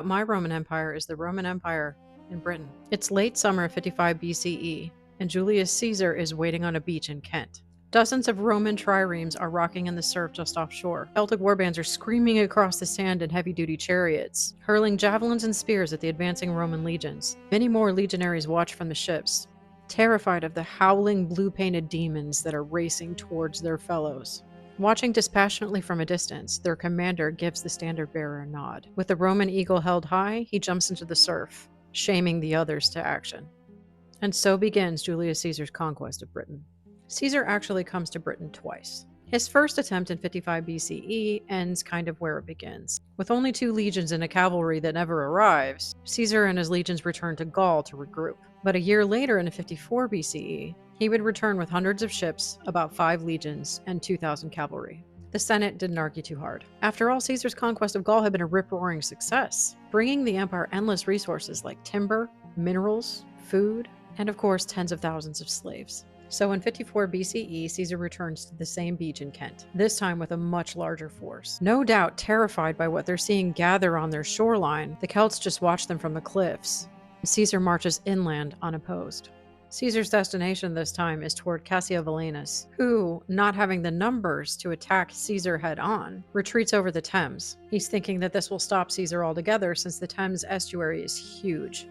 My Roman Empire is the Roman Empire in Britain. It's late summer of 55 BCE, and Julius Caesar is waiting on a beach in Kent. Dozens of Roman triremes are rocking in the surf just offshore. Celtic warbands are screaming across the sand in heavy-duty chariots, hurling javelins and spears at the advancing Roman legions. Many more legionaries watch from the ships, terrified of the howling blue-painted demons that are racing towards their fellows. Watching dispassionately from a distance, their commander gives the standard-bearer a nod. With the Roman eagle held high, he jumps into the surf, shaming the others to action. And so begins Julius Caesar's conquest of Britain. Caesar actually comes to Britain twice. His first attempt in 55 BCE ends kind of where it begins. With only 2 legions and a cavalry that never arrives, Caesar and his legions return to Gaul to regroup. But a year later, in 54 BCE, he would return with hundreds of ships, about 5 legions, and 2,000 cavalry. The Senate didn't argue too hard. After all, Caesar's conquest of Gaul had been a rip-roaring success, bringing the empire endless resources like timber, minerals, food, and of course tens of thousands of slaves. So in 54 BCE, Caesar returns to the same beach in Kent, this time with a much larger force. No doubt terrified by what they're seeing gather on their shoreline, the Celts just watch them from the cliffs. Caesar marches inland unopposed. Caesar's destination this time is toward Cassivellaunus, who, not having the numbers to attack Caesar head-on, retreats over the Thames. He's thinking that this will stop Caesar altogether since the Thames estuary is huge.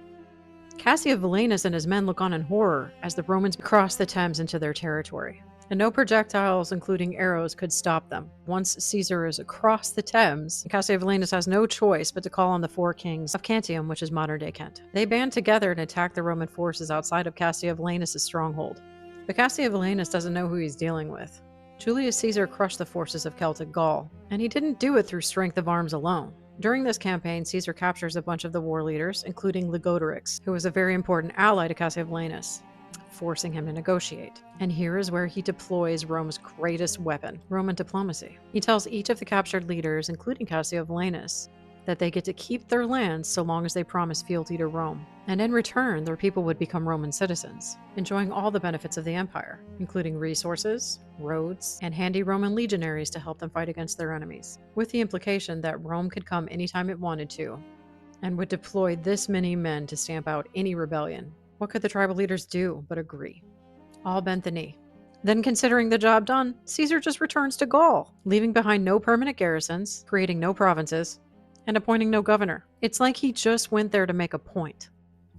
Cassivellaunus and his men look on in horror as the Romans cross the Thames into their territory, and no projectiles, including arrows, could stop them. Once Caesar is across the Thames, Cassivellaunus has no choice but to call on the 4 kings of Cantium, which is modern-day Kent. They band together and attack the Roman forces outside of Cassivellaunus' stronghold. But Cassivellaunus doesn't know who he's dealing with. Julius Caesar crushed the forces of Celtic Gaul, and he didn't do it through strength of arms alone. During this campaign, Caesar captures a bunch of the war leaders, including Legodorix, who was a very important ally to Cassivellaunus, forcing him to negotiate. And here is where he deploys Rome's greatest weapon, Roman diplomacy. He tells each of the captured leaders, including Cassivellaunus, that they get to keep their lands so long as they promise fealty to Rome. And in return, their people would become Roman citizens, enjoying all the benefits of the empire, including resources, roads, and handy Roman legionaries to help them fight against their enemies, with the implication that Rome could come anytime it wanted to, and would deploy this many men to stamp out any rebellion. What could the tribal leaders do but agree? All bent the knee. Then, considering the job done, Caesar just returns to Gaul, leaving behind no permanent garrisons, creating no provinces, and appointing no governor. It's like he just went there to make a point.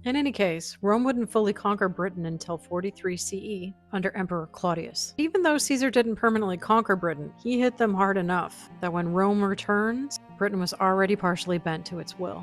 In any case, Rome wouldn't fully conquer Britain until 43 CE under Emperor Claudius. Even though Caesar didn't permanently conquer Britain, he hit them hard enough that when Rome returns, Britain was already partially bent to its will.